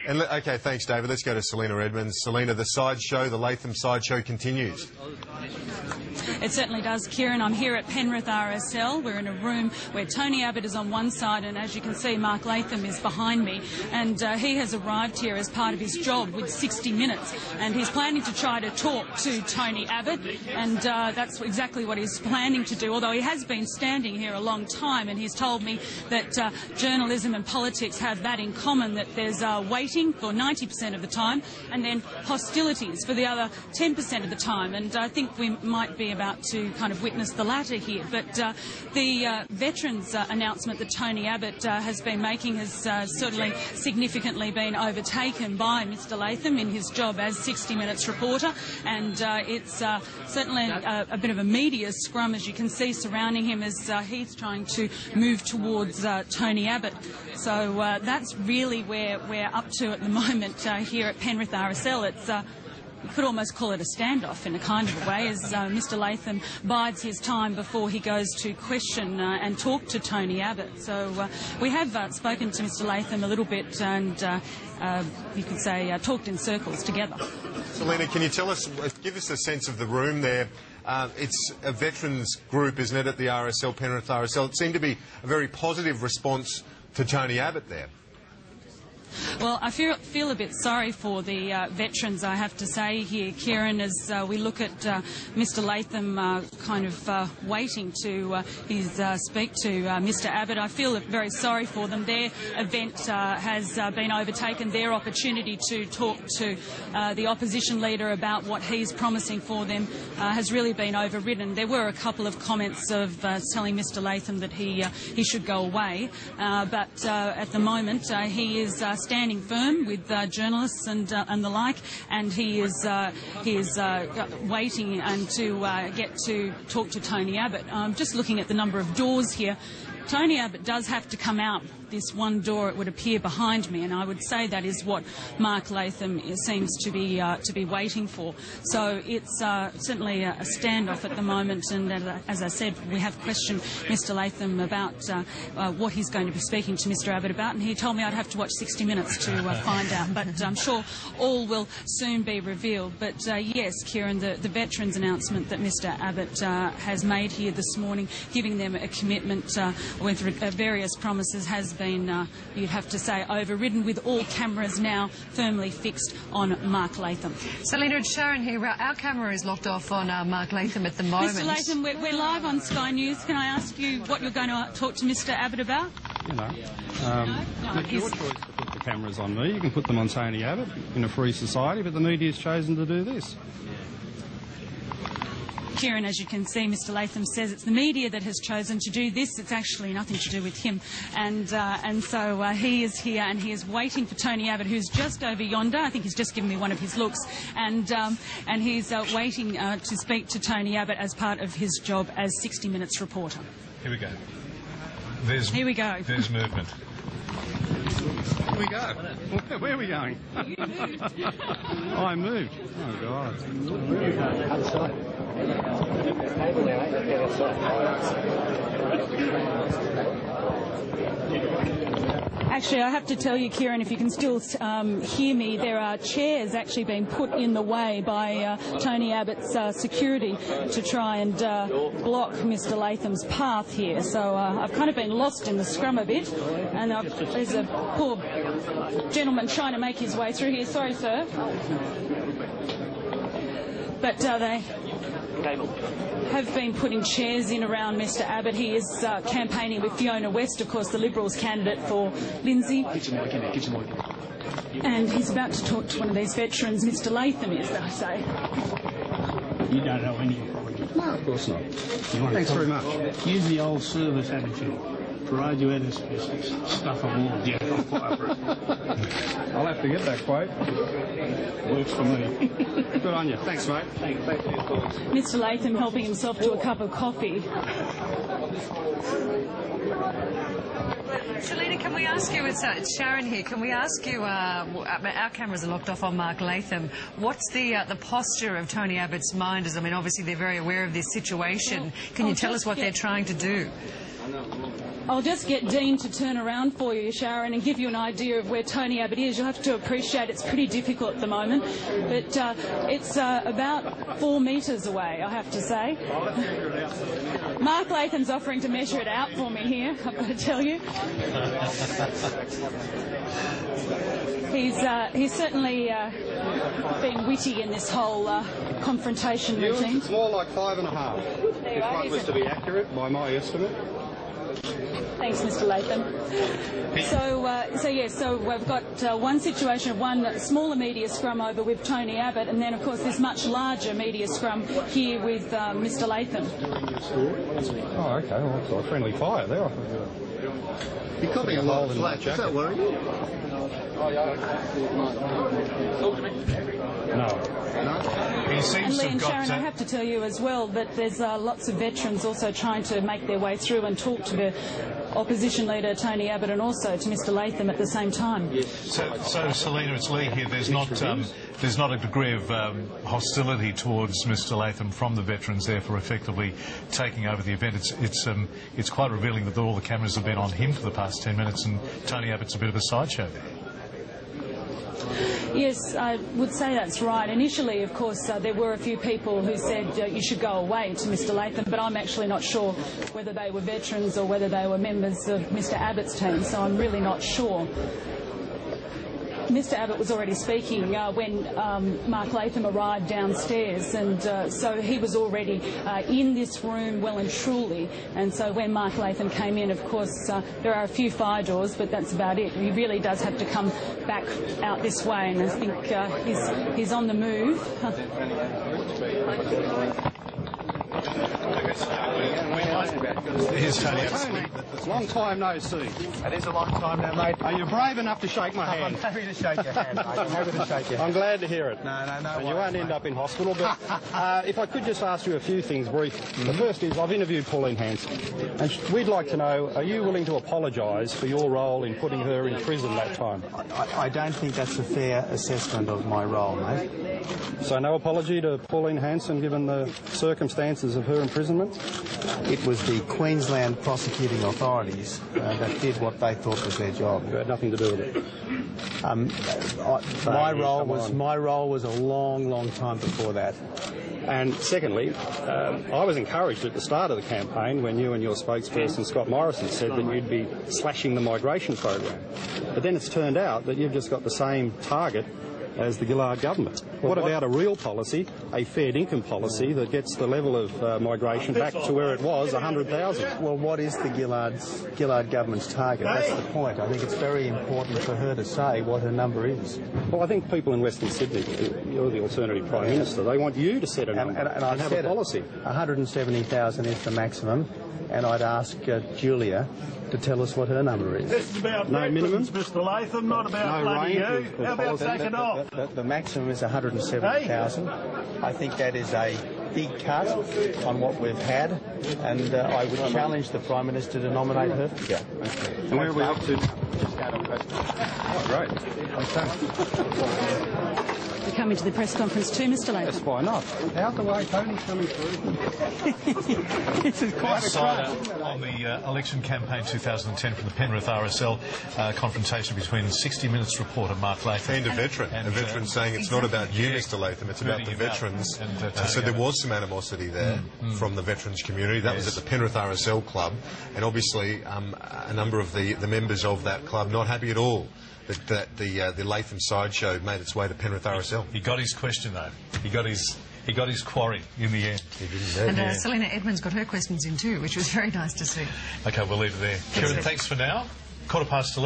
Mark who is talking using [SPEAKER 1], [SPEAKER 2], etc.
[SPEAKER 1] Okay, thanks, David. Let's go to Selena Edmonds. Selena, the sideshow, the Latham sideshow continues.
[SPEAKER 2] It certainly does, Kieran. I'm here at Penrith RSL. We're in a room where Tony Abbott is on one side, and as you can see, Mark Latham is behind me. And he has arrived here as part of his job with 60 Minutes, and he's planning to try to talk to Tony Abbott, and that's exactly what he's planning to do, although he has been standing here a long time, and he's told me that journalism and politics have that in common, that there's waiting for 90% of the time and then hostilities for the other 10% of the time. And I think we might be about to kind of witness the latter here. But the veterans announcement that Tony Abbott has been making has certainly significantly been overtaken by Mr Latham in his job as 60 Minutes reporter, and it's certainly a bit of a media scrum, as you can see, surrounding him as he's trying to move towards Tony Abbott. So that's really where we're up to at the moment here at Penrith RSL. It's you could almost call it a standoff in a kind of a way, as Mr Latham bides his time before he goes to question and talk to Tony Abbott. So we have spoken to Mr Latham a little bit, and you could say talked in circles together.
[SPEAKER 1] Selena, can you tell us, give us a sense of the room there? It's a veterans group, isn't it, at the RSL, Penrith RSL? It seemed to be a very positive response to Tony Abbott there.
[SPEAKER 2] Well, I feel a bit sorry for the veterans, I have to say here, Kieran, as we look at Mr Latham kind of waiting to speak to Mr Abbott. I feel very sorry for them. Their event has been overtaken. Their opportunity to talk to the opposition leader about what he's promising for them has really been overridden. There were a couple of comments of telling Mr Latham that he should go away, but at the moment he is standing firm with journalists and the like, and he is waiting and to get to talk to Tony Abbott. Just looking at the number of doors here, Tony Abbott does have to come out this one door, it would appear, behind me, and I would say that is what Mark Latham seems to be waiting for. So it's certainly a standoff at the moment, and as I said, we have questioned Mr Latham about what he's going to be speaking to Mr Abbott about, and he told me I'd have to watch 60 Minutes to find out, but I'm sure all will soon be revealed. But yes, Kieran, the veterans announcement that Mr Abbott has made here this morning, giving them a commitment with various promises, has been, you'd have to say, overridden, with all cameras now firmly fixed on Mark Latham.
[SPEAKER 3] Selena, it's Sharon here. Our camera is locked off on Mark Latham at the moment.
[SPEAKER 2] Mr Latham, we're live on Sky News. Can I ask you what you're going to talk to Mr Abbott about?
[SPEAKER 4] You know, it's your choice to put the cameras on me. You can put them on Tony Abbott in a free society, but the media's chosen to do this.
[SPEAKER 2] Kieran, as you can see, Mr Latham says it's the media that has chosen to do this. It's actually nothing to do with him. And so he is here, and he is waiting for Tony Abbott, who's just over yonder. I think he's just given me one of his looks. And he's waiting to speak to Tony Abbott as part of his job as 60 Minutes reporter.
[SPEAKER 5] Here we go.
[SPEAKER 2] Here we go.
[SPEAKER 5] There's movement.
[SPEAKER 4] Here we go. Where are we going? Oh, I moved. Oh, God.
[SPEAKER 2] Actually, I have to tell you, Kieran, if you can still hear me, there are chairs actually being put in the way by Tony Abbott's security to try and block Mr Latham's path here. So I've kind of been lost in the scrum a bit, and there's a poor gentleman trying to make his way through here. Sorry, sir. But they have been putting chairs in around Mr Abbott. He is campaigning with Fiona West, of course, the Liberals candidate for Lindsay. And he's about to talk to one of these veterans. Mr Latham is, I say.
[SPEAKER 6] You don't know any apology.
[SPEAKER 4] No, of course not. Thanks very much.
[SPEAKER 6] Use the old service attitude. Parade you had stuff on all. Yeah, I'm quite for it.
[SPEAKER 4] I'll have to get that quote.
[SPEAKER 6] Works for me.
[SPEAKER 4] Good on you. Thanks, mate.
[SPEAKER 6] Thanks for your thoughts.
[SPEAKER 2] Mr Latham helping himself to a cup of coffee.
[SPEAKER 3] Selena, can we ask you, it's Sharon here, can we ask you, our cameras are locked off on Mark Latham, what's the posture of Tony Abbott's mind? I mean, obviously they're very aware of this situation. Can you tell us what they're trying to do?
[SPEAKER 2] I'll just get Dean to turn around for you, Sharon, and give you an idea of where Tony Abbott is. You'll have to appreciate it's pretty difficult at the moment, but it's about 4 metres away, I have to say. Mark Latham's offering to measure it out for me here, I've got to tell you. He's certainly been witty in this whole confrontation routine.
[SPEAKER 4] It's more like 5.5. If one was to be accurate, by my estimate.
[SPEAKER 2] Thanks, Mr. Latham. So we've got one situation of one smaller media scrum over with Tony Abbott, and then, of course, this much larger media scrum here with Mr. Latham.
[SPEAKER 4] Oh, OK. Well, it's a friendly fire there.
[SPEAKER 1] You're copying a lot of flack. Does that worry you?
[SPEAKER 4] No.
[SPEAKER 1] He seems
[SPEAKER 2] And Lee
[SPEAKER 1] to have
[SPEAKER 2] and
[SPEAKER 1] got...
[SPEAKER 2] Sharon, I have to tell you as well that there's lots of veterans also trying to make their way through and talk to the opposition leader Tony Abbott and also to Mr. Latham at the same time.
[SPEAKER 5] So Selina, it's Lee here. There's not a degree of hostility towards Mr. Latham from the veterans there for effectively taking over the event. It's quite revealing that all the cameras have been on him for the past 10 minutes, and Tony Abbott's a bit of a sideshow there.
[SPEAKER 2] Yes, I would say that's right. Initially, of course, there were a few people who said you should go away to Mr. Latham, but I'm actually not sure whether they were veterans or whether they were members of Mr. Abbott's team, so I'm really not sure. Mr. Abbott was already speaking when Mark Latham arrived downstairs, and so he was already in this room well and truly. And so when Mark Latham came in, of course, there are a few fire doors, but that's about it. He really does have to come back out this way, and I think he's on the move.
[SPEAKER 5] Here's Tony Abbott.
[SPEAKER 4] Long time no see.
[SPEAKER 7] It is a long time now, mate.
[SPEAKER 4] Are you brave enough to shake my hand?
[SPEAKER 7] I'm happy to shake your hand, mate. I'm happy to shake your hand.
[SPEAKER 4] I'm glad to hear it.
[SPEAKER 7] No.
[SPEAKER 4] And you won't end up in hospital, but if I could just ask you a few things briefly. The first is, I've interviewed Pauline Hanson, and we'd like to know, are you willing to apologise for your role in putting her in prison that time?
[SPEAKER 7] I don't think that's a fair assessment of my role, mate.
[SPEAKER 4] So no apology to Pauline Hanson given the circumstances of her imprisonment?
[SPEAKER 7] It was the Queensland prosecuting authorities that did what they thought was their job.
[SPEAKER 4] You had nothing to do with it.
[SPEAKER 7] My role was a long time before that.
[SPEAKER 4] And secondly, I was encouraged at the start of the campaign when you and your spokesperson Scott Morrison said that you'd be slashing the migration program. But then it's turned out that you've just got the same target as the Gillard government. What about a real policy, a fair income policy that gets the level of migration back to where it was, 100,000?
[SPEAKER 7] Well, what is the Gillard government's target? That's the point. I think it's very important for her to say what her number is.
[SPEAKER 4] Well, I think people in Western Sydney, you're the alternative Prime Minister, they want you to set a number
[SPEAKER 7] and I've
[SPEAKER 4] have a policy.
[SPEAKER 7] 170,000 is the maximum, and I'd ask Julia to tell us what her number is.
[SPEAKER 8] This is about
[SPEAKER 4] No minimum?
[SPEAKER 8] Mr. Latham, not about bloody you. How about taking off?
[SPEAKER 7] The maximum is 170,000. I think that is a big cut on what we've had, and I would challenge the Prime Minister to nominate her figure.
[SPEAKER 4] Okay. And where are we up to? Oh, great. Okay.
[SPEAKER 2] You're coming to the press conference too, Mr. Latham?
[SPEAKER 4] That's fine enough. Out the way, Tony's coming through.
[SPEAKER 2] This is quite a crowd.
[SPEAKER 5] On the election campaign 2010 from the Penrith RSL, confrontation between 60 Minutes reporter Mark Latham
[SPEAKER 1] And a veteran saying it's not about you, Mr. Latham, it's about the veterans. So there was some animosity there from the veterans community. That was at the Penrith RSL club, and obviously a number of the members of that club not happy at all that the Latham sideshow made its way to Penrith RSL.
[SPEAKER 5] He got his question though. He got his quarry in the end.
[SPEAKER 1] He didn't.
[SPEAKER 3] And Selina Edmonds got her questions in too, which was very nice to see.
[SPEAKER 5] Okay, we'll leave it there. Kieran, thanks for now. 11:15.